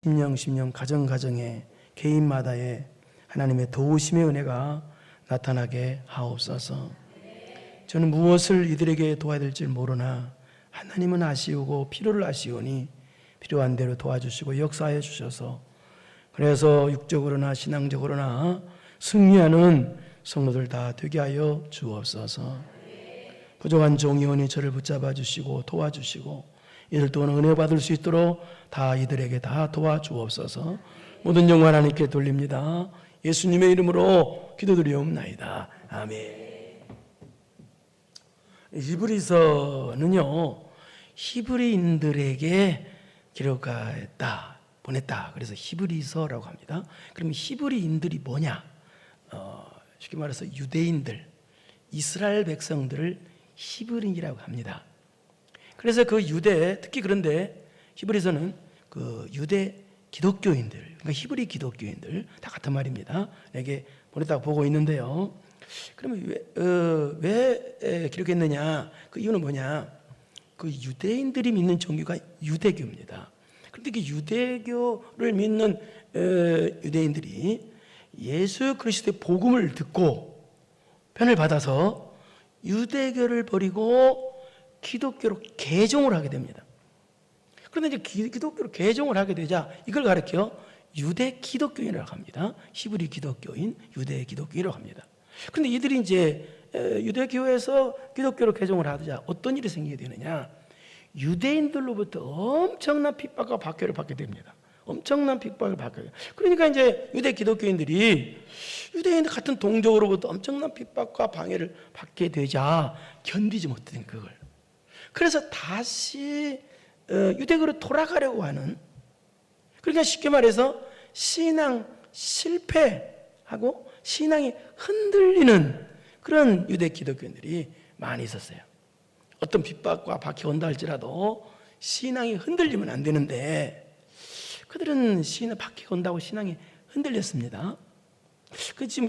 심령 가정가정에 개인마다의 하나님의 도우심의 은혜가 나타나게 하옵소서. 저는 무엇을 이들에게 도와야 될지 모르나 하나님은 아시오고 필요를 아시오니 필요한 대로 도와주시고 역사해 주셔서 그래서 육적으로나 신앙적으로나 승리하는 성도들 다 되게 하여 주옵소서. 부족한 종이오니 저를 붙잡아 주시고 도와주시고 이들 또한 은혜 받을 수 있도록 다 이들에게 다 도와주옵소서. 모든 영광 하나님께 돌립니다. 예수님의 이름으로 기도드리옵나이다. 아멘. 히브리서는요, 히브리인들에게 기록했다, 보냈다. 그래서 히브리서라고 합니다. 그럼 히브리인들이 뭐냐? 쉽게 말해서 유대인들, 이스라엘 백성들을 히브리인이라고 합니다. 그래서 그 유대, 특히 그런데 히브리서는 그 유대 기독교인들, 그러니까 히브리 기독교인들 다 같은 말입니다. 에게 보냈다고 보고 있는데요. 그러면 왜 기록했느냐? 그 이유는 뭐냐? 그 유대인들이 믿는 종교가 유대교입니다. 그런데 그 유대교를 믿는 유대인들이 예수 그리스도의 복음을 듣고 편을 받아서 유대교를 버리고 기독교로 개종을 하게 됩니다. 그런데 이제 기독교로 개종을 하게 되자 이걸 가리켜 유대 기독교인이라고 합니다. 히브리 기독교인, 유대 기독교인이라고 합니다. 그런데 이들이 이제 유대교에서 기독교로 개종을 하자 어떤 일이 생기게 되느냐? 유대인들로부터 엄청난 핍박과 박해를 받게 됩니다. 엄청난 핍박을 받게 돼요. 그러니까 이제 유대 기독교인들이 유대인들 같은 동족으로부터 엄청난 핍박과 방해를 받게 되자 견디지 못한 그걸. 그래서 다시 유대교로 돌아가려고 하는, 그러니까 쉽게 말해서 신앙 실패하고 신앙이 흔들리는 그런 유대 기독교인들이 많이 있었어요. 어떤 핍박과 박해 온다 할지라도 신앙이 흔들리면 안 되는데 그들은 박해가 온다고 신앙이 흔들렸습니다. 그 지금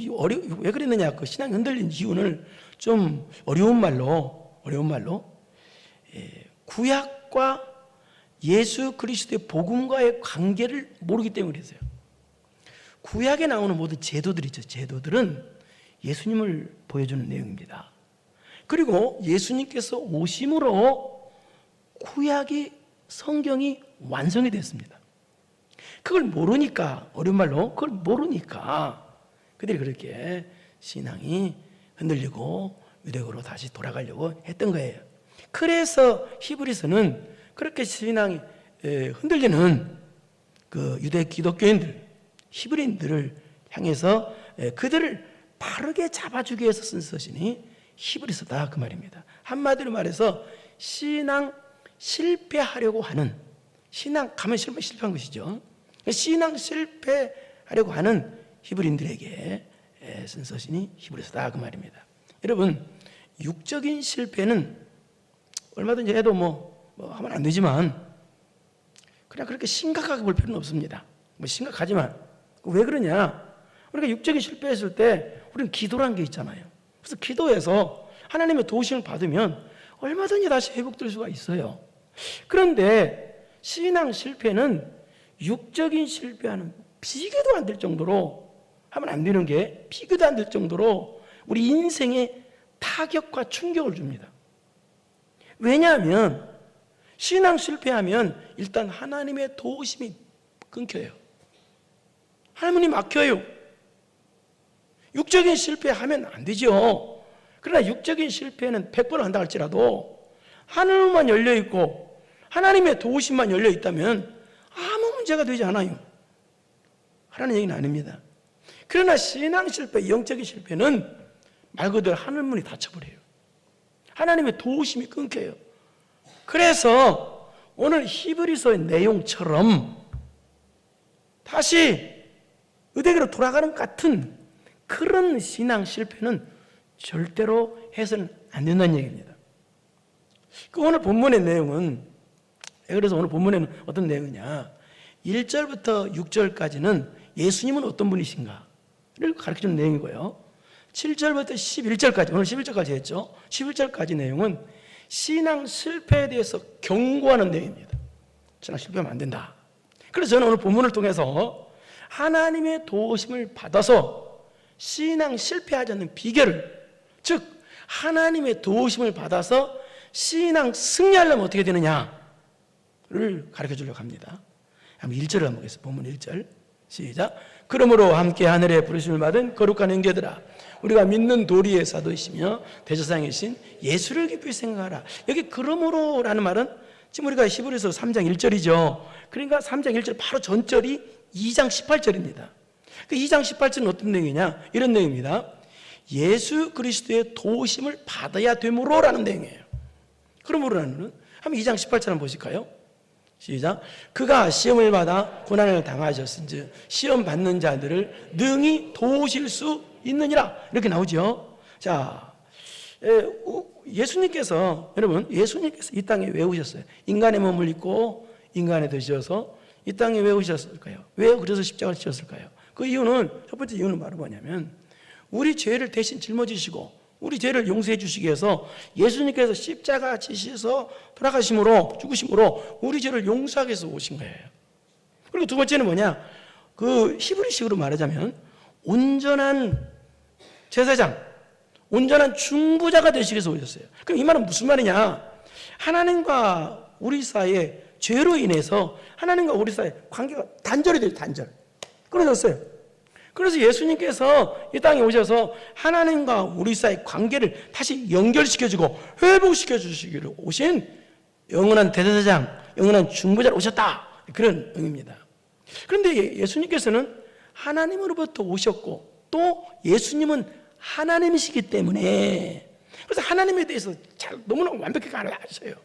왜 그랬느냐? 그 신앙이 흔들린 이유는 좀 어려운 말로 구약과 예수 그리스도의 복음과의 관계를 모르기 때문에 그랬어요. 구약에 나오는 모든 제도들이죠. 제도들은 예수님을 보여주는 내용입니다. 그리고 예수님께서 오심으로 구약이 성경이 완성이 됐습니다. 그걸 모르니까, 어려운 말로 그걸 모르니까 그들이 그렇게 신앙이 흔들리고 유대교로 다시 돌아가려고 했던 거예요. 그래서 히브리서는 그렇게 신앙이 흔들리는 그 유대 기독교인들, 히브리인들을 향해서 그들을 바르게 잡아주기 위해서 쓴 서신이 히브리서다 그 말입니다. 한마디로 말해서 신앙 실패하려고 하는, 신앙 가면 실패한 것이죠. 신앙 실패하려고 하는 히브리인들에게 쓴 서신이 히브리서다 그 말입니다. 여러분, 육적인 실패는 얼마든지 해도 하면 안 되지만 그냥 그렇게 심각하게 볼 필요는 없습니다. 심각하지만 왜 그러냐? 우리가 육적인 실패했을 때 우리는 기도라는 게 있잖아요. 그래서 기도해서 하나님의 도우심을 받으면 얼마든지 다시 회복될 수가 있어요. 그런데 신앙 실패는 육적인 실패하는 비교도 안 될 정도로 하면 안 되는 게 비교도 안 될 정도로 우리 인생에 타격과 충격을 줍니다. 왜냐하면 신앙 실패하면 일단 하나님의 도우심이 끊겨요. 하나님이 막혀요. 육적인 실패하면 안 되죠. 그러나 육적인 실패는 100번 한다 할지라도 하늘만 열려있고 하나님의 도우심만 열려있다면 아무 문제가 되지 않아요. 하라는 얘기는 아닙니다. 그러나 신앙 실패, 영적인 실패는 말 그대로 하늘문이 닫혀버려요. 하나님의 도우심이 끊겨요. 그래서 오늘 히브리서의 내용처럼 다시 유대교로 돌아가는 것 같은 그런 신앙 실패는 절대로 해서는 안 된다는 얘기입니다. 오늘 본문의 내용은, 그래서 오늘 본문에는 어떤 내용이냐? 1절부터 6절까지는 예수님은 어떤 분이신가를 가르쳐주는 내용이고요. 7절부터 11절까지, 오늘 11절까지 했죠. 11절까지 내용은 신앙 실패에 대해서 경고하는 내용입니다. 신앙 실패하면 안 된다. 그래서 저는 오늘 본문을 통해서 하나님의 도우심을 받아서 신앙 실패하지 않는 비결을, 즉 하나님의 도우심을 받아서 신앙 승리하려면 어떻게 되느냐를 가르쳐 주려고 합니다. 한번 1절을 한번 보겠습니다. 본문 1절 시작. 그러므로 함께 하늘에 부르심을 받은 거룩한 형제들아, 우리가 믿는 도리의 사도이시며 대제사장이신 예수를 깊이 생각하라. 여기 그러므로라는 말은 지금 우리가 히브리서 3장 1절이죠. 그러니까 3장 1절 바로 전절이 2장 18절입니다. 그 2장 18절은 어떤 내용이냐? 이런 내용입니다. 예수 그리스도의 도우심을 받아야 되므로라는 내용이에요. 그러므로라는 한번 2장 18절 한번 보실까요? 시작. 그가 시험을 받아 고난을 당하셨은즉 시험 받는 자들을 능히 도우실 수 있느니라. 이렇게 나오죠. 자, 예수님께서, 여러분, 예수님께서 이 땅에 왜 오셨어요? 인간의 몸을 입고 인간에 드셔서 이 땅에 왜 오셨을까요? 왜 그래서 십자가를 지셨을까요? 그 이유는, 첫 번째 이유는 바로 뭐냐면 우리 죄를 대신 짊어지시고 우리 죄를 용서해 주시기 위해서 예수님께서 십자가 지셔서 돌아가심으로, 죽으심으로 우리 죄를 용서하기 위해서 오신 거예요. 그리고 두 번째는 뭐냐? 그 히브리식으로 말하자면 온전한 제사장, 온전한 중보자가 되시기 위해서 오셨어요. 그럼 이 말은 무슨 말이냐? 하나님과 우리 사이에 죄로 인해서 하나님과 우리 사이에 관계가 단절이 돼요. 단절. 끊어졌어요. 그래서 예수님께서 이 땅에 오셔서 하나님과 우리 사이의 관계를 다시 연결시켜주고 회복시켜 주시기로 오신 영원한 대제사장, 영원한 중보자로 오셨다. 그런 의미입니다. 그런데 예수님께서는 하나님으로부터 오셨고 또 예수님은 하나님이시기 때문에, 그래서 하나님에 대해서 너무나 완벽하게 아셔요.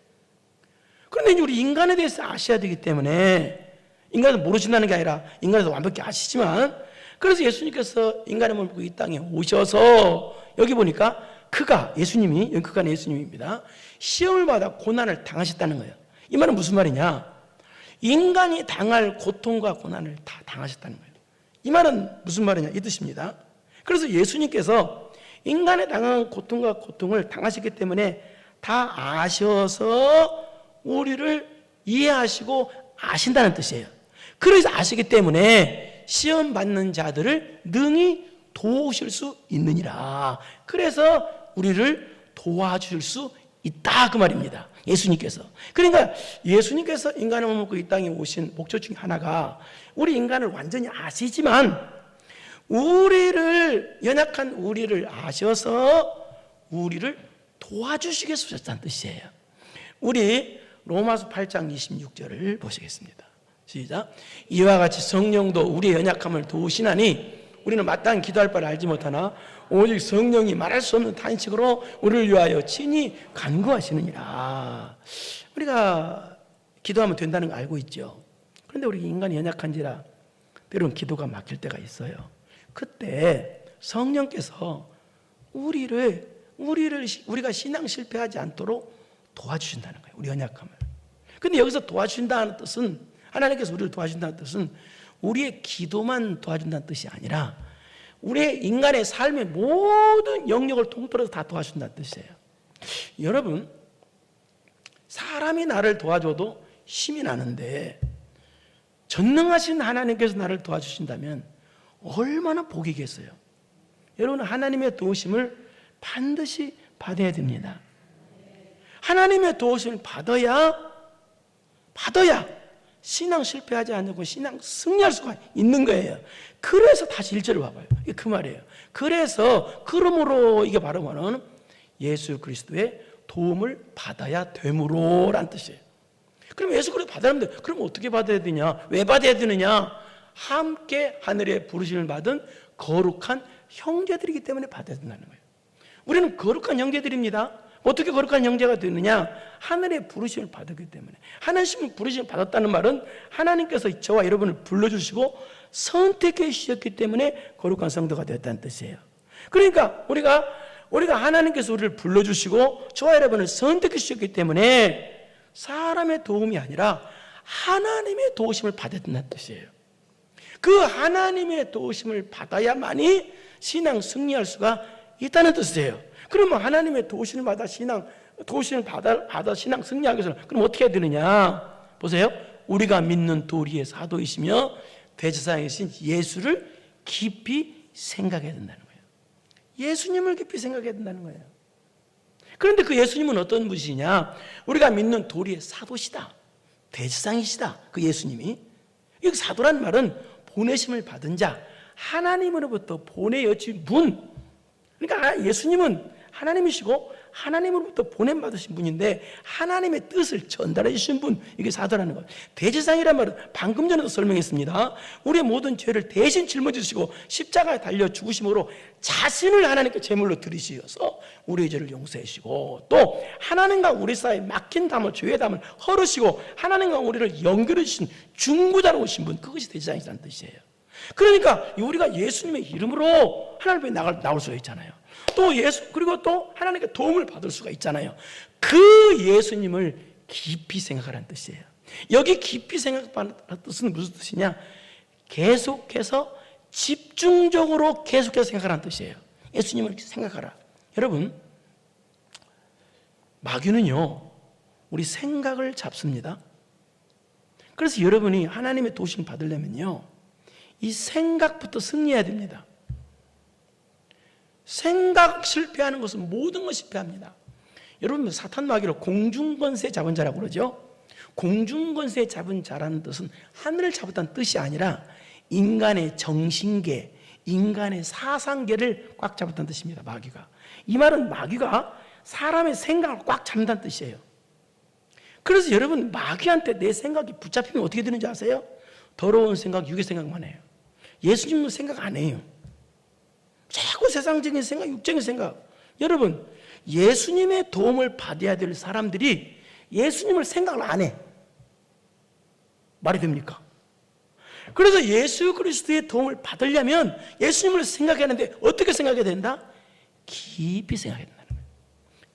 그런데 우리 인간에 대해서 아셔야 되기 때문에, 인간은 모르신다는 게 아니라 인간에서 완벽히 아시지만, 그래서 예수님께서 인간의 몸을 입고 이 땅에 오셔서 여기 보니까 그가, 예수님이, 여기 그가 예수님입니다. 시험을 받아 고난을 당하셨다는 거예요. 이 말은 무슨 말이냐? 인간이 당할 고통과 고난을 다 당하셨다는 거예요. 이 말은 무슨 말이냐? 이 뜻입니다. 그래서 예수님께서 인간에 당한 고통과 고통을 당하셨기 때문에 다 아셔서 우리를 이해하시고 아신다는 뜻이에요. 그래서 아시기 때문에 시험 받는 자들을 능히 도우실 수 있느니라. 그래서 우리를 도와줄 수 있다, 그 말입니다. 예수님께서. 그러니까 예수님께서 인간을 먹고 이 땅에 오신 목적 중에 하나가 우리 인간을 완전히 아시지만 우리를, 연약한 우리를 아셔서 우리를 도와주시기 위해서 오셨다는 뜻이에요. 우리 로마서 8장 26절을 보시겠습니다. 시작. 이와 같이 성령도 우리의 연약함을 도우시나니 우리는 마땅히 기도할 바를 알지 못하나 오직 성령이 말할 수 없는 탄식으로 우리를 위하여 친히 간구하시느니라. 우리가 기도하면 된다는 거 알고 있죠. 그런데 우리 인간이 연약한지라 때로는 기도가 막힐 때가 있어요. 그때 성령께서 우리가 신앙 실패하지 않도록 도와주신다는 거예요. 우리 연약함을. 근데 여기서 도와주신다는 뜻은, 하나님께서 우리를 도와준다는 뜻은 우리의 기도만 도와준다는 뜻이 아니라 우리의 인간의 삶의 모든 영역을 통틀어서 다 도와준다는 뜻이에요. 여러분, 사람이 나를 도와줘도 힘이 나는데 전능하신 하나님께서 나를 도와주신다면 얼마나 복이겠어요. 여러분은 하나님의 도우심을 반드시 받아야 됩니다. 하나님의 도우심을 받아야 신앙 실패하지 않고 신앙 승리할 수가 있는 거예요. 그래서 다시 1절을 봐봐요. 이게 그 말이에요. 그래서 그러므로 이게 바로 뭐는 예수 그리스도의 도움을 받아야 되므로라는 뜻이에요. 그럼 예수 그리스도 받아야 되는데 그럼 어떻게 받아야 되냐? 왜 받아야 되느냐? 함께 하늘에 부르심을 받은 거룩한 형제들이기 때문에 받아야 된다는 거예요. 우리는 거룩한 형제들입니다. 어떻게 거룩한 형제가 되느냐? 하늘의 부르심을 받았기 때문에. 하나님의 부르심을 받았다는 말은 하나님께서 저와 여러분을 불러주시고 선택해 주셨기 때문에 거룩한 성도가 되었다는 뜻이에요. 그러니까 우리가 하나님께서 우리를 불러주시고 저와 여러분을 선택해 주셨기 때문에 사람의 도움이 아니라 하나님의 도우심을 받아야 된다는 뜻이에요. 그 하나님의 도우심을 받아야만이 신앙 승리할 수가 있다는 뜻이에요. 그러면 하나님의 도우심을 받아 신앙 승리하기 위해서는 그럼 어떻게 해야 되느냐? 보세요. 우리가 믿는 도리의 사도이시며 대제사장이신 예수를 깊이 생각해야 된다는 거예요. 예수님을 깊이 생각해야 된다는 거예요. 그런데 그 예수님은 어떤 분이시냐? 우리가 믿는 도리의 사도시다, 대제사장이시다. 그 예수님이, 여기 사도란 말은 보내심을 받은 자, 하나님으로부터 보내어진 분. 그러니까 예수님은 하나님이시고 하나님으로부터 보냄받으신 분인데 하나님의 뜻을 전달해 주신 분, 이게 사도라는 거예요. 대제사장이란 말은 방금 전에도 설명했습니다. 우리의 모든 죄를 대신 짊어지시고 십자가에 달려 죽으심으로 자신을 하나님께 제물로 드리시어서 우리의 죄를 용서해 주시고, 또 하나님과 우리 사이에 막힌 담을, 죄의 담을 헐으시고 하나님과 우리를 연결해 주신 중보자로 오신 분, 그것이 대제사장이라는 뜻이에요. 그러니까 우리가 예수님의 이름으로 하나님 앞에 나올 수가 있잖아요. 또 그리고 또 하나님께 도움을 받을 수가 있잖아요. 그 예수님을 깊이 생각하라는 뜻이에요. 여기 깊이 생각하는 뜻은 무슨 뜻이냐? 계속해서 집중적으로 계속해서 생각하라는 뜻이에요. 예수님을 생각하라. 여러분, 마귀는요, 우리 생각을 잡습니다. 그래서 여러분이 하나님의 도심 받으려면요, 이 생각부터 승리해야 됩니다. 생각 실패하는 것은 모든 것이 실패합니다. 여러분, 사탄 마귀로 공중권세 잡은 자라고 그러죠. 공중권세 잡은 자라는 뜻은 하늘을 잡았다는 뜻이 아니라 인간의 정신계, 인간의 사상계를 꽉 잡았다는 뜻입니다. 마귀가. 이 말은 마귀가 사람의 생각을 꽉 잡는다는 뜻이에요. 그래서 여러분, 마귀한테 내 생각이 붙잡히면 어떻게 되는지 아세요? 더러운 생각, 육의 생각만 해요. 예수님은 생각 안 해요. 자꾸 세상적인 생각, 육적인 생각. 여러분, 예수님의 도움을 받아야 될 사람들이 예수님을 생각을 안 해. 말이 됩니까? 그래서 예수 그리스도의 도움을 받으려면 예수님을 생각하는데 어떻게 생각해야 된다? 깊이 생각해야 된다는 거예요.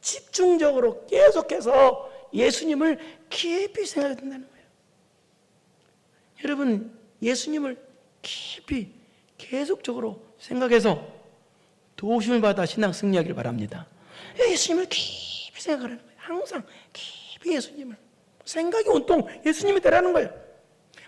집중적으로 계속해서 예수님을 깊이 생각해야 된다는 거예요. 여러분, 예수님을 깊이 계속적으로 생각해서 도우심을 받아 신앙 승리하기를 바랍니다. 예수님을 깊이 생각하라는 거예요. 항상 깊이 예수님을. 생각이 온통 예수님이 되라는 거예요.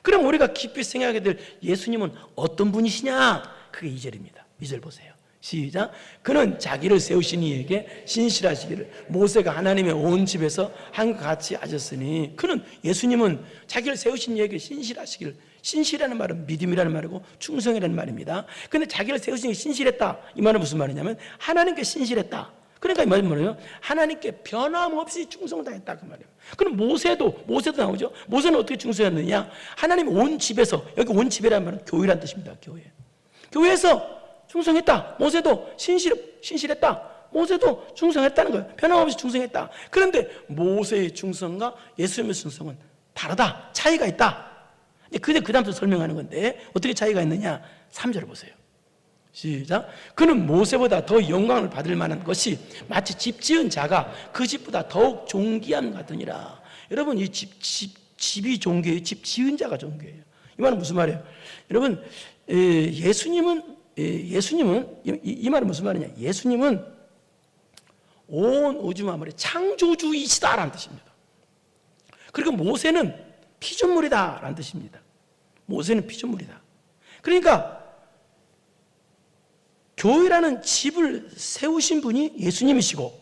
그럼 우리가 깊이 생각하게 될 예수님은 어떤 분이시냐? 그게 2절입니다. 2절 보세요. 시작. 그는 자기를 세우신 이에게 신실하시기를 모세가 하나님의 온 집에서 한과 같이 하셨으니, 그는 예수님은 자기를 세우신 이에게 신실하시기를, 신실이라는 말은 믿음이라는 말이고 충성이라는 말입니다. 그런데 자기를 세우신 게 신실했다, 이 말은 무슨 말이냐면 하나님께 신실했다. 그러니까 이 말은 뭐예요? 하나님께 변함없이 충성다했다, 그 말이에요. 그럼 모세도 나오죠. 모세는 어떻게 충성했느냐? 하나님 온 집에서, 여기 온 집이라는 말은 교회라는 뜻입니다. 교회에서 충성했다. 모세도 신실했다. 모세도 충성했다는 거예요. 변함없이 충성했다. 그런데 모세의 충성과 예수님의 충성은 다르다. 차이가 있다. 근데 그 다음부터 설명하는 건데 어떻게 차이가 있느냐? 3절 보세요. 시작. 그는 모세보다 더 영광을 받을 만한 것이 마치 집 지은 자가 그 집보다 더욱 존귀함 같으니라. 여러분, 이 집이 존귀해요? 집 지은 자가 존귀해요? 이 말은 무슨 말이에요? 여러분, 예수님은 이 말은 무슨 말이냐? 예수님은 온 우주 만물의 창조주이시다라는 뜻입니다. 그리고 모세는 피조물이다라는 뜻입니다. 모세는 피조물이다. 그러니까 교회라는 집을 세우신 분이 예수님이시고,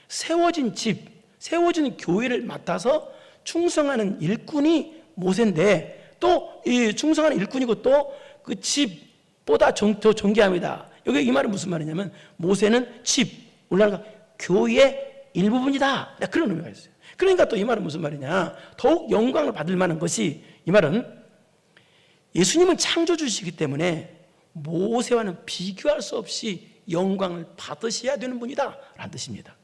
세워진 집, 세워진 교회를 맡아서 충성하는 일꾼이 모세인데, 또 이 충성하는 일꾼이고 또 그 집보다 더 존귀합니다. 여기 이 말은 무슨 말이냐면 모세는 집, 오늘날과 교회의 일부분이다, 그런 의미가 있어요. 그러니까 또 이 말은 무슨 말이냐? 더욱 영광을 받을 만한 것이, 이 말은 예수님은 창조주시기 때문에 모세와는 비교할 수 없이 영광을 받으셔야 되는 분이다 라는 뜻입니다.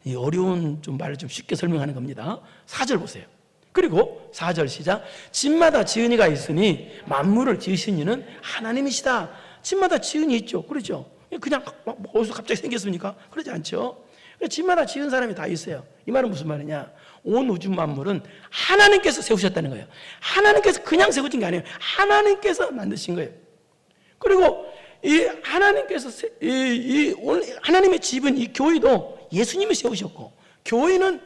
이 어려운 말을 좀 쉽게 설명하는 겁니다. 4절 보세요. 그리고 4절 시작. 집마다 지은이가 있으니 만물을 지으신 이는 하나님이시다. 집마다 지은이 있죠. 그렇죠? 그냥 어디서 갑자기 생겼습니까? 그러지 않죠. 집마다 지은 사람이 다 있어요. 이 말은 무슨 말이냐? 온 우주 만물은 하나님께서 세우셨다는 거예요. 하나님께서 그냥 세우신 게 아니에요. 하나님께서 만드신 거예요. 그리고 이 하나님께서 하나님의 집은 이 교회도 예수님이 세우셨고, 교회는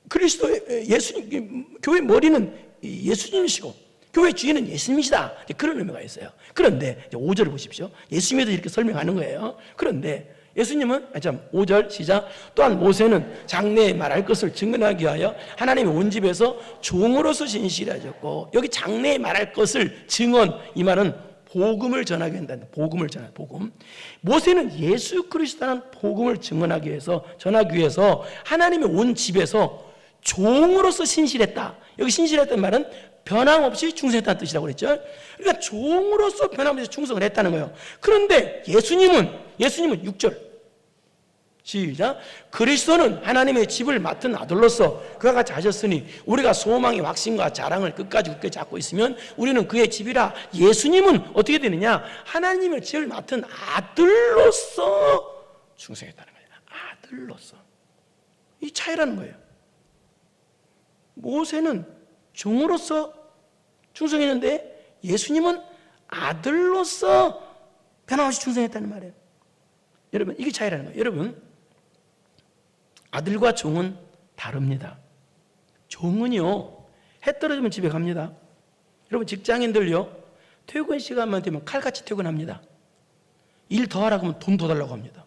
그리스도의 예수님, 교회 머리는 예수님이시고 교회 주인은 예수님이시다. 그런 의미가 있어요. 그런데 5절을 보십시오. 예수님에도 이렇게 설명하는 거예요. 그런데 예수님은 5절 시작. 또한 모세는 장래에 말할 것을 증언하기 위하여 하나님의 온 집에서 종으로서 신실하셨고, 여기 장래에 말할 것을 증언, 이 말은 복음을 전하게 한다는, 복음을 전하는 복음. 모세는 예수 그리스도라는 복음을 증언하기 위해서, 전하기 위해서 하나님의 온 집에서 종으로서 신실했다. 여기 신실했다는 말은 변함없이 충성했다는 뜻이라고 그랬죠. 그러니까 종으로서 변함없이 충성을 했다는 거예요. 그런데 예수님은 6절 시작. 그리스도는 하나님의 집을 맡은 아들로서 그와 같이 하셨으니 우리가 소망의 확신과 자랑을 끝까지 굳게 잡고 있으면 우리는 그의 집이라. 예수님은 어떻게 되느냐? 하나님의 집을 맡은 아들로서 충성했다는 거예요. 아들로서. 이 차이라는 거예요. 모세는 종으로서 충성했는데 예수님은 아들로서 변함없이 충성했다는 말이에요. 여러분, 이게 차이라는 거예요. 여러분, 아들과 종은 다릅니다. 종은요, 해 떨어지면 집에 갑니다. 여러분, 직장인들요, 퇴근 시간만 되면 칼같이 퇴근합니다. 일 더 하라고 하면 돈 더 달라고 합니다.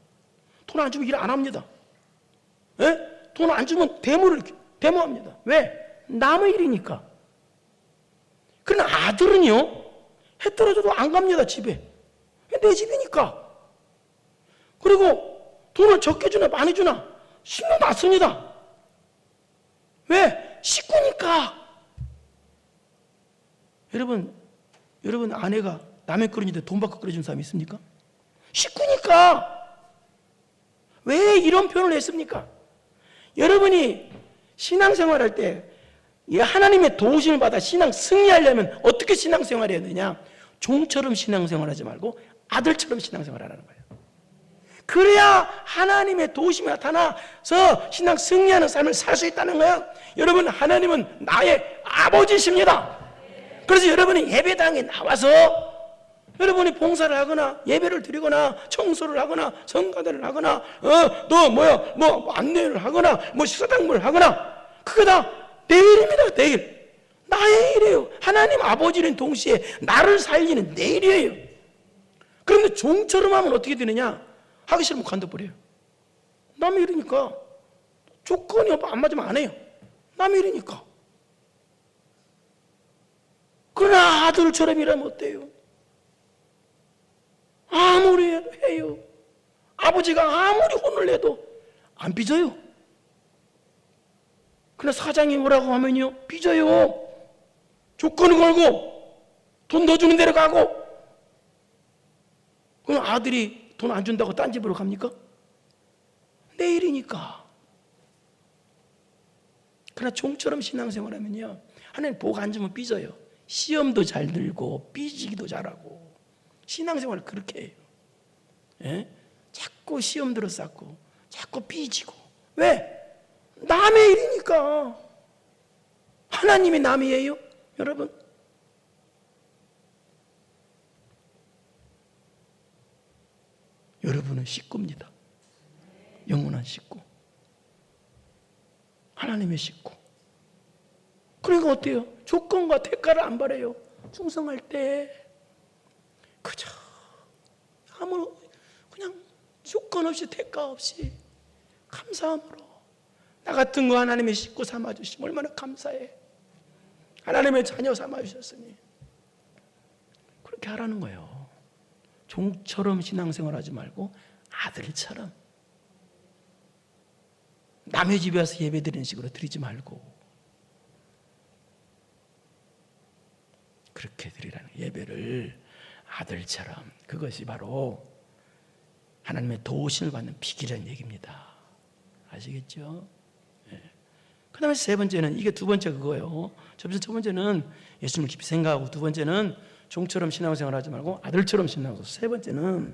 돈 안 주면 일 안 합니다. 예? 돈 안 주면 데모합니다. 왜? 남의 일이니까. 그러나 아들은요, 해 떨어져도 안 갑니다, 집에. 내 집이니까. 그리고 돈을 적게 주나 많이 주나 신경 안 씁니다. 왜? 식구니까. 여러분 아내가 라면 끓이는데 돈 받고 끓여준 사람이 있습니까? 식구니까. 왜 이런 표현을 했습니까? 여러분이 신앙생활할 때 하나님의 도우심을 받아 신앙 승리하려면 어떻게 신앙생활해야 되냐? 종처럼 신앙생활하지 말고 아들처럼 신앙생활하라는 거예요. 그래야 하나님의 도우심이 나타나서 신앙 승리하는 삶을 살 수 있다는 거예요. 여러분, 하나님은 나의 아버지십니다. 그래서 여러분이 예배당에 나와서 여러분이 봉사를 하거나 예배를 드리거나 청소를 하거나 성가대를 하거나 안내를 하거나 식사당부를 하거나 그게 다 내 일입니다. 내 일. 나의 일이에요. 하나님 아버지는 동시에 나를 살리는 내 일이에요. 그런데 종처럼 하면 어떻게 되느냐? 하기 싫으면 관둬버려요. 남의 일이니까. 조건이 안 맞으면 안 해요. 남의 일이니까. 그러나 아들처럼 일하면 어때요? 아무리 해요. 아버지가 아무리 혼을 내도 안 삐져요. 그러나 사장이 오라고 하면요, 삐져요. 조건을 걸고 돈 더 주는 데로 가고. 그럼 아들이 돈 안 준다고 딴 집으로 갑니까? 내 일이니까. 그러나 종처럼 신앙생활하면요, 하나님 복 안 주면 삐져요. 시험도 잘 들고 삐지기도 잘하고. 신앙생활을 그렇게 해요. 예? 자꾸 시험 들어 쌓고 자꾸 삐지고. 왜? 남의 일이니까. 하나님이 남이에요? 여러분, 여러분은 식구입니다. 영원한 식구. 하나님의 식구. 그러니까 어때요? 조건과 대가를 안 바래요. 충성할 때 그저 그냥 조건 없이 대가 없이 감사함으로 나 같은 거 하나님의 식구 삼아주시면 얼마나 감사해. 하나님의 자녀 삼아주셨으니 그렇게 하라는 거예요. 종처럼 신앙생활하지 말고 아들처럼. 남의 집에 와서 예배 드리는 식으로 드리지 말고 그렇게 드리라는 예배를 아들처럼. 그것이 바로 하나님의 도우심을 받는 비결이라는 얘기입니다. 아시겠죠? 예. 그 다음에 세 번째는, 이게 두 번째 그거예요. 첫 번째는 예수님을 깊이 생각하고, 두 번째는 종처럼 신앙생활 하지 말고 아들처럼 신앙하고, 세 번째는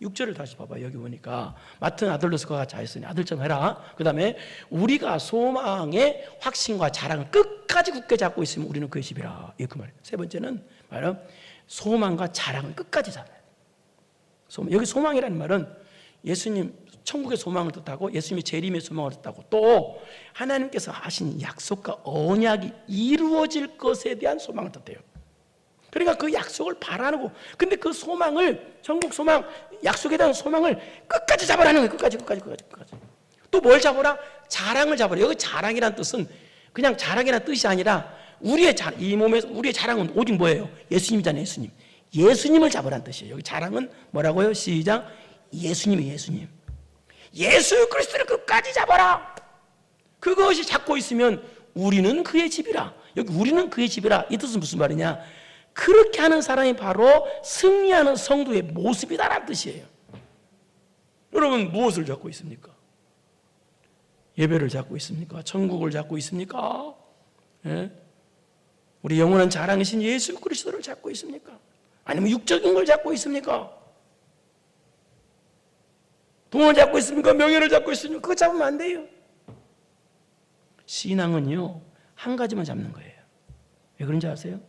6절을 다시 봐봐요. 여기 보니까 맡은 아들로서 그가 같이 하였으니 아들처럼 해라. 그 다음에 우리가 소망의 확신과 자랑을 끝까지 굳게 잡고 있으면 우리는 그의 집이라. 그 말이에요. 세 번째는 바로 소망과 자랑을 끝까지 잡아요. 여기 소망이라는 말은 예수님 천국의 소망을 뜻하고 예수님의 재림의 소망을 뜻하고 또 하나님께서 하신 약속과 언약이 이루어질 것에 대한 소망을 뜻해요. 그러니까 그 약속을 바라는 거. 근데 그 소망을, 천국 소망, 약속에 대한 소망을 끝까지 잡으라는 거예요. 끝까지. 또 뭘 잡으라? 자랑을 잡으라. 여기 자랑이라는 뜻은 그냥 자랑이라는 뜻이 아니라 이 몸에서 우리의 자랑은 오직 뭐예요? 예수님이잖아요. 예수님. 예수님을 잡으라는 뜻이에요. 여기 자랑은 뭐라고요? 시작. 예수님이에요. 예수님. 예수 그리스도를 끝까지 잡아라. 그것이 잡고 있으면 우리는 그의 집이라. 여기 우리는 그의 집이라. 이 뜻은 무슨 말이냐? 그렇게 하는 사람이 바로 승리하는 성도의 모습이다라는 뜻이에요. 여러분 무엇을 잡고 있습니까? 예배를 잡고 있습니까? 천국을 잡고 있습니까? 예? 우리 영원한 자랑이신 예수 그리스도를 잡고 있습니까? 아니면 육적인 걸 잡고 있습니까? 돈을 잡고 있습니까? 명예를 잡고 있습니까? 그거 잡으면 안 돼요. 신앙은요 한 가지만 잡는 거예요. 왜 그런지 아세요?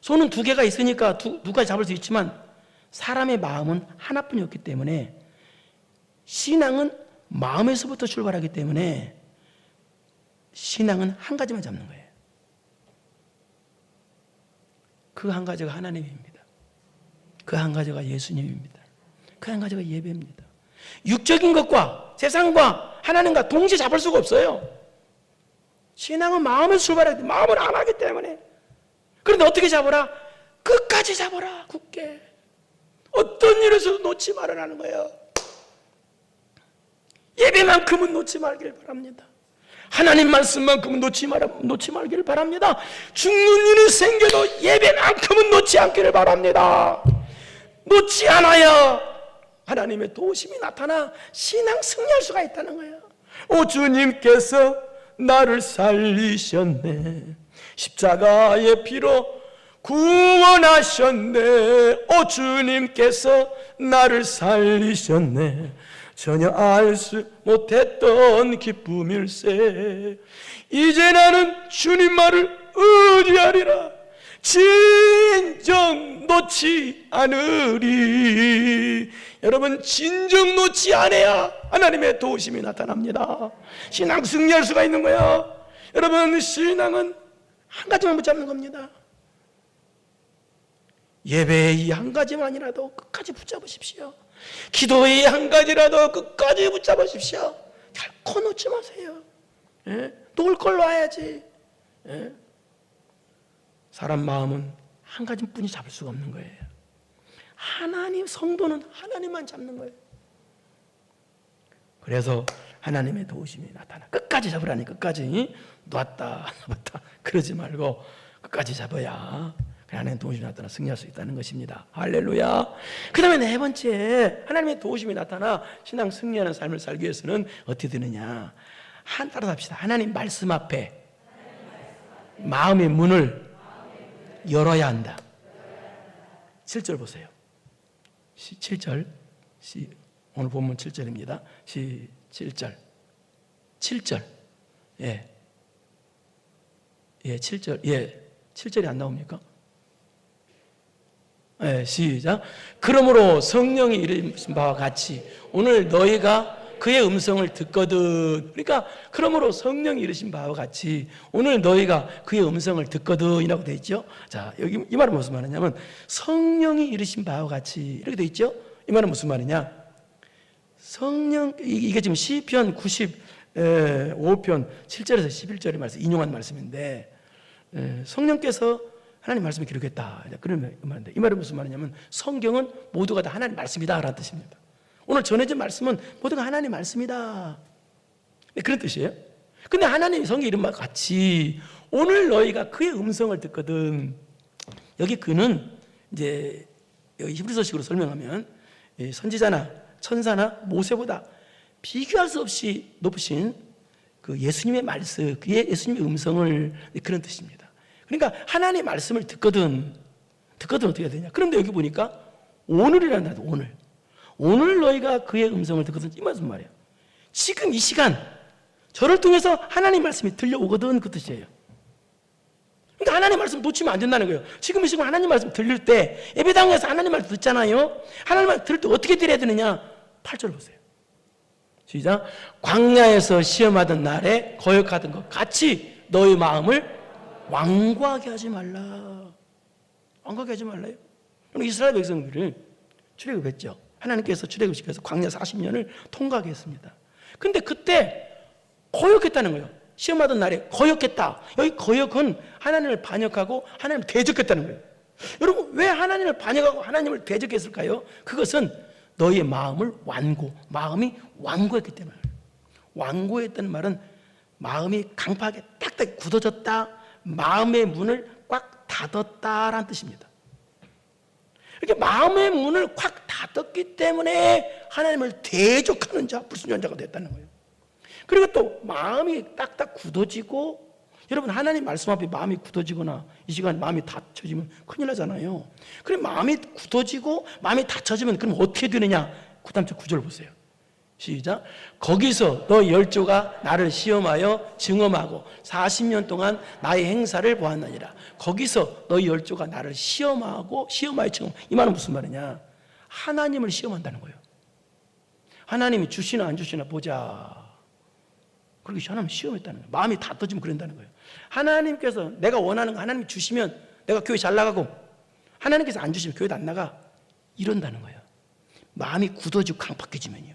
손은 두 개가 있으니까 누가 잡을 수 있지만 사람의 마음은 하나뿐이었기 때문에 신앙은 마음에서부터 출발하기 때문에 신앙은 한 가지만 잡는 거예요. 그 한 가지가 하나님입니다. 그 한 가지가 예수님입니다. 그 한 가지가 예배입니다. 육적인 것과 세상과 하나님과 동시에 잡을 수가 없어요. 신앙은 마음에서 출발하기 때문에 마음을 안 하기 때문에. 그런데 어떻게 잡아라? 끝까지 잡아라. 굳게. 어떤 일에서도 놓지 말으라는 거예요. 예배만큼은 놓지 말기를 바랍니다. 하나님 말씀만큼은 놓지 말기를 바랍니다. 죽는 일이 생겨도 예배만큼은 놓지 않기를 바랍니다. 놓지 않아야 하나님의 도우심이 나타나 신앙 승리할 수가 있다는 거예요. 오 주님께서 나를 살리셨네. 십자가의 피로 구원하셨네. 오 주님께서 나를 살리셨네. 전혀 알 수 못했던 기쁨일세. 이제 나는 주님 말을 의지하리라. 진정 놓지 않으리. 여러분 진정 놓지 않아야 하나님의 도우심이 나타납니다. 신앙 승리할 수가 있는 거야. 여러분 신앙은 한 가지만 붙잡는 겁니다. 예배의 이 한 가지만이라도 끝까지 붙잡으십시오. 기도의 한 가지라도 끝까지 붙잡으십시오. 결코 놓지 마세요. 예? 놓을 걸로 해야지. 예? 사람 마음은 한 가지뿐이 잡을 수가 없는 거예요. 하나님, 성도는 하나님만 잡는 거예요. 그래서 하나님의 도우심이 나타나. 끝까지 잡으라니. 끝까지. 놨다 놨다 그러지 말고 끝까지 잡아야 하나님의 도우심이 나타나 승리할 수 있다는 것입니다. 할렐루야. 그 다음에 네 번째, 하나님의 도우심이 나타나 신앙 승리하는 삶을 살기 위해서는 어떻게 되느냐. 따라서 합시다. 하나님 말씀 앞에 마음의 문을 열어야 한다. 7절 보세요. 7절. 오늘 본문 7절입니다. 7절. 7절. 예. 예, 7절. 예. 7절이 안 나옵니까? 네, 시작. 그러므로 성령이 이르신 바와 같이 오늘 너희가 그의 음성을 듣거든. 그러니까 그러므로 성령이 이르신 바와 같이 오늘 너희가 그의 음성을 듣거든 이라고 되어 있죠. 자, 여기 이 말은 무슨 말이냐면 성령이 이르신 바와 같이 이렇게 되어 있죠. 이 말은 무슨 말이냐? 성령, 이게 지금 시편 95편 7절에서 11절의 말씀, 인용한 말씀인데 성령께서 하나님 말씀을 기록했다. 그런 말인데 이 말은 무슨 말이냐면 성경은 모두가 다 하나님 말씀이다 라는 뜻입니다. 오늘 전해진 말씀은 모두가 하나님 말씀이다. 그런 뜻이에요. 근데 하나님이 성경 이름과 같이 오늘 너희가 그의 음성을 듣거든. 여기 그는 이제 여기 히브리서식으로 설명하면 선지자나 천사나 모세보다 비교할 수 없이 높으신 그 예수님의 말씀, 그의 예수님의 음성을 그런 뜻입니다. 그러니까 하나님의 말씀을 듣거든 어떻게 해야 되냐? 그런데 여기 보니까 오늘이라는 단어, 오늘 너희가 그의 음성을 듣거든. 이 무슨 말이에요? 지금 이 시간 저를 통해서 하나님 말씀이 들려오거든 그 뜻이에요. 그러니까 하나님 말씀 놓치면 안 된다는 거예요. 지금 이 시간 하나님 말씀 들릴 때 예배당에서 하나님 말씀 듣잖아요. 하나님 말씀 들을 때 어떻게 드려야 되느냐? 8절 보세요. 시작. 광야에서 시험하던 날에 거역하던 것 같이 너희 마음을 완고하게 하지 말라. 완고하게 하지 말라요. 이스라엘 백성들을 출애굽했죠. 하나님께서 출애굽시켜서 광야 40년을 통과하게 했습니다. 근데 그때 거역했다는 거예요. 시험하던 날에 거역했다. 여기 거역은 하나님을 반역하고 하나님을 대적했다는 거예요. 여러분, 왜 하나님을 반역하고 하나님을 대적했을까요? 그것은 너희의 마음이 완고했기 때문에. 완고했다는 말은 마음이 강팍하게 딱딱 굳어졌다, 마음의 문을 꽉 닫았다라는 뜻입니다. 이렇게 마음의 문을 꽉 닫았기 때문에 하나님을 대적하는 자, 불순종자가 됐다는 거예요. 그리고 또 마음이 딱딱 굳어지고, 여러분 하나님 말씀 앞에 마음이 굳어지거나 이 시간 마음이 닫혀지면 큰일 나잖아요. 그럼 마음이 굳어지고 마음이 닫혀지면 그럼 어떻게 되느냐? 그 다음 절 9절 보세요. 시작. 거기서 너 열조가 나를 시험하여 증험하고 40년 동안 나의 행사를 보았느니라. 거기서 너 열조가 나를 시험하여 증험. 이 말은 무슨 말이냐? 하나님을 시험한다는 거예요. 하나님이 주시나 안 주시나 보자. 그렇게 하나님 시험했다는 거예요. 마음이 닫혀지면 그런다는 거예요. 하나님께서 내가 원하는 거 하나님이 주시면 내가 교회 잘 나가고, 하나님께서 안 주시면 교회도 안 나가, 이런다는 거예요. 마음이 굳어지고 강팍해지면요.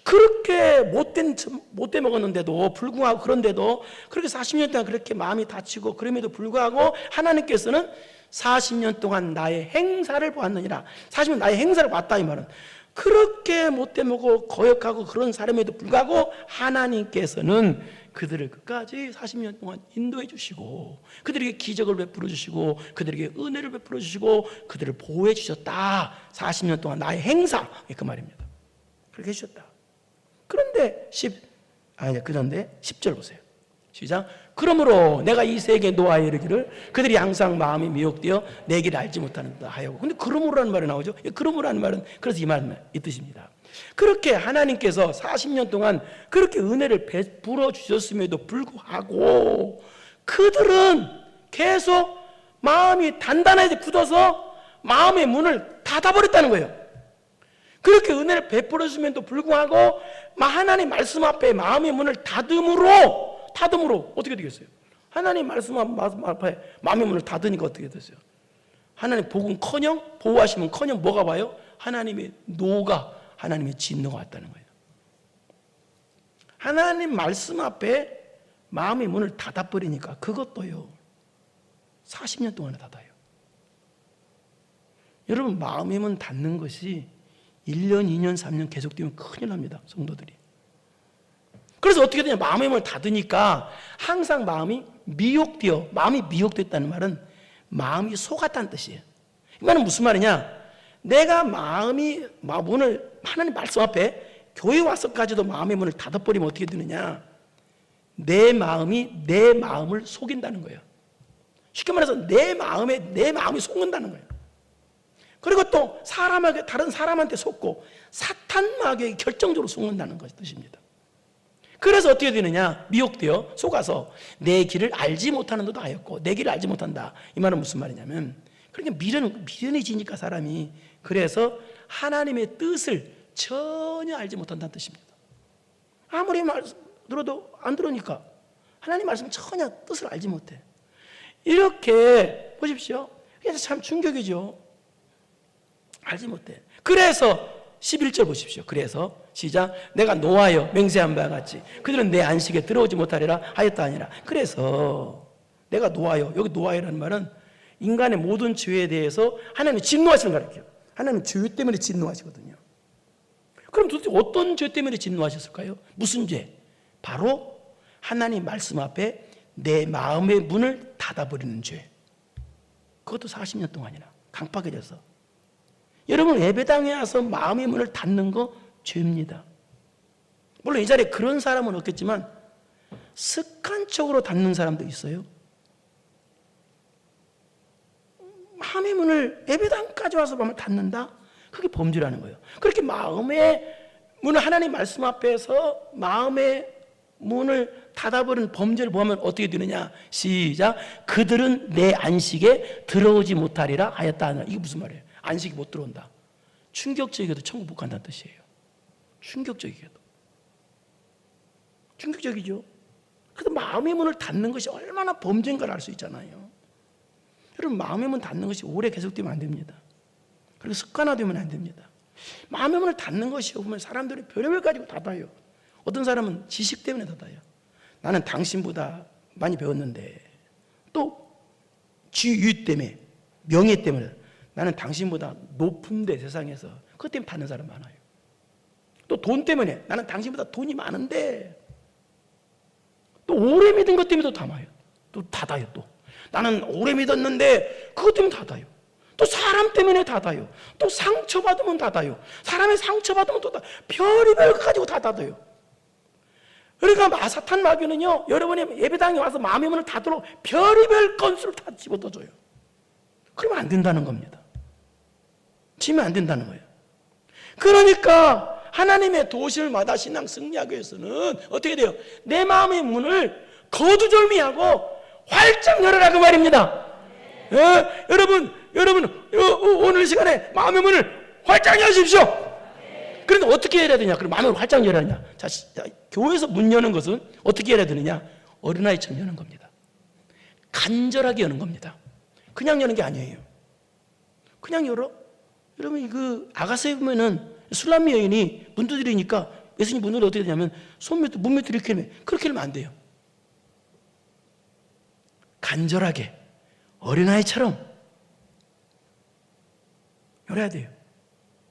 그렇게 못돼 먹었는데도 불구하고, 그런데도 그렇게 40년 동안 그렇게 마음이 닫히고 그럼에도 불구하고 하나님께서는 40년 동안 나의 행사를 보았느니라. 40년 나의 행사를 봤다, 이 말은 그렇게 못돼 먹고 거역하고 그런 사람에도 불구하고 하나님께서는 그들을 끝까지 40년 동안 인도해 주시고, 그들에게 기적을 베풀어 주시고, 그들에게 은혜를 베풀어 주시고, 그들을 보호해 주셨다. 40년 동안 나의 행사, 그 말입니다. 그렇게 해주셨다. 그런데 10절 보세요. 시작. 그러므로 내가 이 세계에 놓아야 이르기를 그들이 항상 마음이 미혹되어 내 길을 알지 못하는다 하여고. 근데 그러므로라는 말이 나오죠. 그러므로라는 말은 그래서 이 말은 이 뜻입니다. 그렇게 하나님께서 40년 동안 그렇게 은혜를 베풀어 주셨음에도 불구하고 그들은 계속 마음이 단단하게 굳어서 마음의 문을 닫아버렸다는 거예요. 그렇게 은혜를 베풀어 주심에도 불구하고 하나님 말씀 앞에 마음의 문을 닫음으로 어떻게 되겠어요? 하나님 말씀 앞에 마음의 문을 닫으니까 어떻게 됐어요? 하나님 복음커녕 보호하시면커녕 뭐가 와요? 하나님의 노가, 하나님의 진노가 왔다는 거예요. 하나님 말씀 앞에 마음의 문을 닫아버리니까 그것도요 40년 동안에 닫아요. 여러분, 마음의 문 닫는 것이 1년, 2년, 3년 계속되면 큰일 납니다, 성도들이. 그래서 어떻게 되냐? 마음의 문을 닫으니까 항상 마음이 미혹됐다는 말은 마음이 속았다는 뜻이에요. 이 말은 무슨 말이냐? 내가 문을 하나님 말씀 앞에 교회 와서까지도 마음의 문을 닫아버리면 어떻게 되느냐? 내 마음이 내 마음을 속인다는 거예요. 쉽게 말해서 내 마음이 속는다는 거예요. 그리고 또 다른 사람한테 속고 사탄 마귀에게 결정적으로 속는다는 것이 뜻입니다. 그래서 어떻게 되느냐? 미혹되어 속아서 내 길을 알지 못하는 것도 하였고, 내 길을 알지 못한다. 이 말은 무슨 말이냐면, 그러니까 미련해지니까 사람이, 그래서 하나님의 뜻을 전혀 알지 못한다는 뜻입니다. 아무리 말씀 들어도 안 들으니까 하나님 말씀 전혀 뜻을 알지 못해. 이렇게 보십시오. 그래서 참 충격이죠. 알지 못해. 그래서 11절 보십시오. 그래서 시작. 내가 노하여 맹세한 바와 같이 그들은 내 안식에 들어오지 못하리라 하였다 아니라. 그래서 내가 노하여, 여기 노하여라는 말은 인간의 모든 죄에 대해서 하나님이 진노하시는 걸 가르쳐요. 하나님은 죄 때문에 진노하시거든요. 그럼 도대체 어떤 죄 때문에 진노하셨을까요? 무슨 죄? 바로 하나님 말씀 앞에 내 마음의 문을 닫아버리는 죄. 그것도 40년 동안이나 강팍해져서. 여러분, 예배당에 와서 마음의 문을 닫는 거 죄입니다. 물론 이 자리에 그런 사람은 없겠지만 습관적으로 닫는 사람도 있어요. 마음의 문을 예배당까지 와서 마음을 닫는다? 그게 범죄라는 거예요. 그렇게 마음의 문을 하나님 말씀 앞에서 마음의 문을 닫아버린 범죄를 보면 어떻게 되느냐? 시작. 그들은 내 안식에 들어오지 못하리라 하였다. 이게 무슨 말이에요? 안식이 못 들어온다. 충격적이게도 천국 못 간다는 뜻이에요. 충격적이게도. 충격적이죠. 그래도 마음의 문을 닫는 것이 얼마나 범죄인가를 알 수 있잖아요. 여러분, 마음의 문 닫는 것이 오래 계속되면 안 됩니다. 그리고 습관화되면 안 됩니다. 마음의 문을 닫는 것이요, 보면 사람들이 별의별 가지고 닫아요. 어떤 사람은 지식 때문에 닫아요. 나는 당신보다 많이 배웠는데, 또 지위 때문에, 명예 때문에, 나는 당신보다 높은데 세상에서, 그것 때문에 닫는 사람 많아요. 또 돈 때문에, 나는 당신보다 돈이 많은데, 또 오래 믿은 것 때문에 또 닫아요. 또 닫아요. 또 나는 오래 믿었는데 그것 때문에 닫아요. 또 사람 때문에 닫아요. 또 상처받으면 닫아요. 사람의 상처받으면 또 닫아요. 별의별 거 가지고 다 닫아요. 그러니까 사탄 마귀는요, 여러분의 예배당에 와서 마음의 문을 닫도록 별의별 건수를 다 집어넣어줘요. 그러면 안 된다는 겁니다. 지면 안 된다는 거예요. 그러니까 하나님의 도심을 받아 신앙 승리하기 위해서는 어떻게 돼요? 내 마음의 문을 거두절미하고 활짝 열어라, 그 말입니다. 예? 여러분 오늘 시간에 마음의 문을 활짝 여십시오. 그런데 어떻게 해야 되냐? 그럼 마음의 문을 활짝 열어야 하냐? 자, 교회에서 문 여는 것은 어떻게 해야 되느냐? 어린아이처럼 여는 겁니다. 간절하게 여는 겁니다. 그냥 여는 게 아니에요. 그냥 열어? 여러분, 그 아가서에 보면은 술람미 여인이 문 두드리니까 예수님 문 두드리면 어떻게 되냐면 문 밑으로 이렇게 하면, 그렇게 하면 안 돼요. 간절하게 어린아이처럼 열어야 돼요.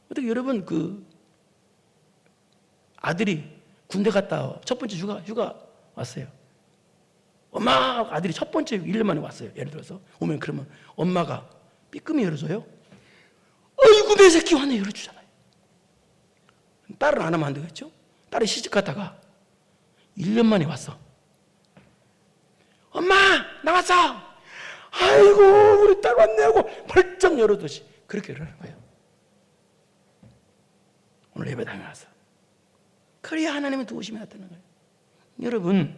어떻게 여러분, 그 아들이 군대 갔다 첫 번째 휴가 왔어요. 엄마, 아들이 첫 번째 1년 만에 왔어요. 예를 들어서 오면, 그러면 엄마가 삐끔히 열어줘요? 어이구, 내 새끼 왔네, 열어주잖아요. 딸은 안 하면 안 되겠죠? 딸이 시집 갔다가 1년 만에 왔어. 엄마, 나왔어. 아이고, 우리 딸 왔네 하고 벌쩍 열어두시. 그렇게 열어는 거예요. 오늘 예배당에 와서. 그래야 하나님의 도우심이 나타나는 거예요. 여러분,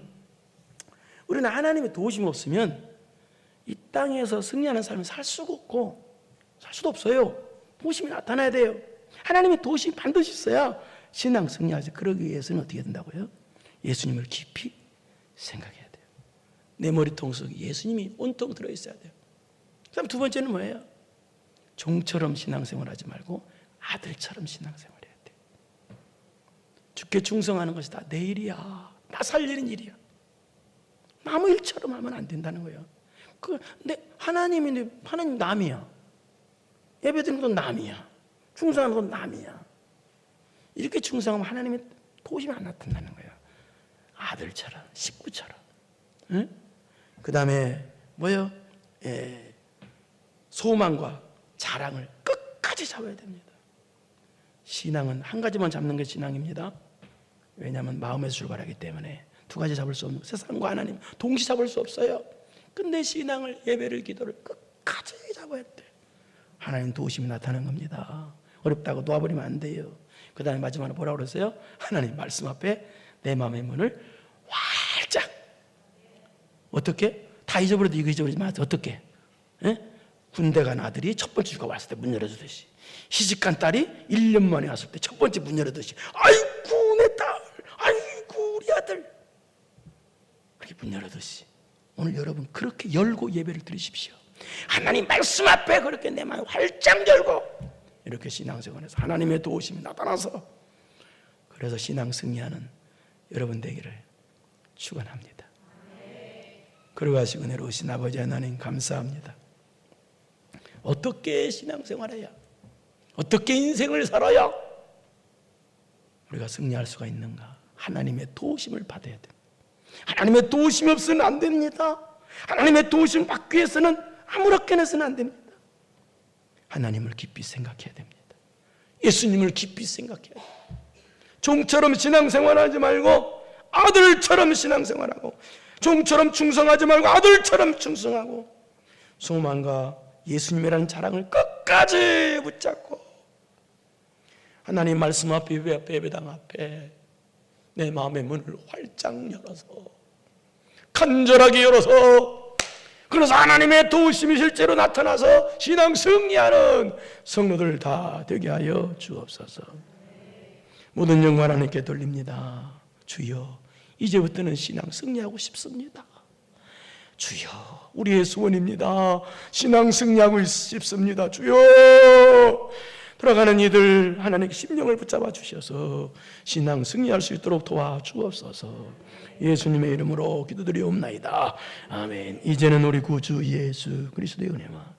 우리는 하나님의 도우심이 없으면 이 땅에서 승리하는 삶을 살 수가 없고, 살 수도 없어요. 도우심이 나타나야 돼요. 하나님의 도우심이 반드시 있어야 신앙 승리하죠. 그러기 위해서는 어떻게 된다고요? 예수님을 깊이 생각해야 돼요. 내 머리통 속에 예수님이 온통 들어있어야 돼요. 그 다음 두 번째는 뭐예요? 종처럼 신앙생활 하지 말고 아들처럼 신앙생활 해야 돼요. 주께 충성하는 것이 다 내 일이야. 나 살리는 일이야. 남의 일처럼 하면 안 된다는 거예요. 근데 하나님 남이야. 예배드리는 건 남이야. 충성하는 건 남이야. 이렇게 충성하면 하나님의 도우심이 안 나타나는 거예요. 아들처럼, 식구처럼. 응? 그 다음에 뭐예요? 소망과 자랑을 끝까지 잡아야 됩니다. 신앙은 한 가지만 잡는 게 신앙입니다. 왜냐하면 마음에서 출발하기 때문에 두 가지 잡을 수 없는, 세상과 하나님 동시 잡을 수 없어요. 근데 신앙을, 예배를, 기도를 끝까지 잡아야 돼. 하나님 도우심이 나타나는 겁니다. 어렵다고 놓아버리면 안 돼요. 그 다음에 마지막으로 뭐라고 그랬어요? 하나님 말씀 앞에 내 마음의 문을 활짝. 어떻게? 다 잊어버려도 이거 잊어버리지 마세요. 어떻게? 군대 간 아들이 첫 번째 휴가 왔을 때 문 열어주듯이, 시집간 딸이 1년 만에 왔을 때 첫 번째 문 열어주듯이, 아이고 내 딸, 아이고 우리 아들, 그렇게 문 열어두시. 오늘 여러분 그렇게 열고 예배를 드리십시오. 하나님 말씀 앞에 그렇게 내 마음을 활짝 열고, 이렇게 신앙생활에서 하나님의 도우심이 나타나서, 그래서 신앙 승리하는 여러분 되기를 축원합니다. 그러가시고 내려오신 아버지 하나님 감사합니다. 어떻게 신앙생활해야, 어떻게 인생을 살아야 우리가 승리할 수가 있는가? 하나님의 도우심을 받아야 됩니다. 하나님의 도우심이 없으면 안 됩니다. 하나님의 도우심을 받기 위해서는 아무렇게나 해서는 안 됩니다. 하나님을 깊이 생각해야 됩니다. 예수님을 깊이 생각해야 돼요. 종처럼 신앙생활하지 말고 아들처럼 신앙생활하고, 종처럼 충성하지 말고 아들처럼 충성하고, 소망과 예수님이라는 자랑을 끝까지 붙잡고, 하나님 말씀 앞에, 예배당 앞에 내 마음의 문을 활짝 열어서, 간절하게 열어서 그래서 하나님의 도우심이 실제로 나타나서 신앙 승리하는 성도들 다 되게 하여 주옵소서. 모든 영광 하나님께 돌립니다. 주여, 이제부터는 신앙 승리하고 싶습니다. 주여, 우리의 소원입니다. 신앙 승리하고 싶습니다. 주여, 돌아가는 이들 하나님께 심령을 붙잡아 주셔서 신앙 승리할 수 있도록 도와주옵소서. 예수님의 이름으로 기도드리옵나이다. 아멘. 이제는 우리 구주 예수 그리스도의 은혜와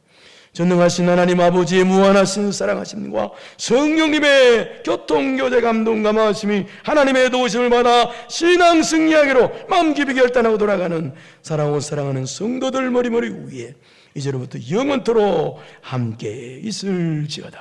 전능하신 하나님 아버지의 무한하신 사랑하심과 성령님의 교통교제 감동 감화하심이 하나님의 도우심을 받아 신앙 승리하기로 마음 깊이 결단하고 돌아가는 사랑하고 사랑하는 성도들 머리머리 위에 이제로부터 영원토록 함께 있을지어다.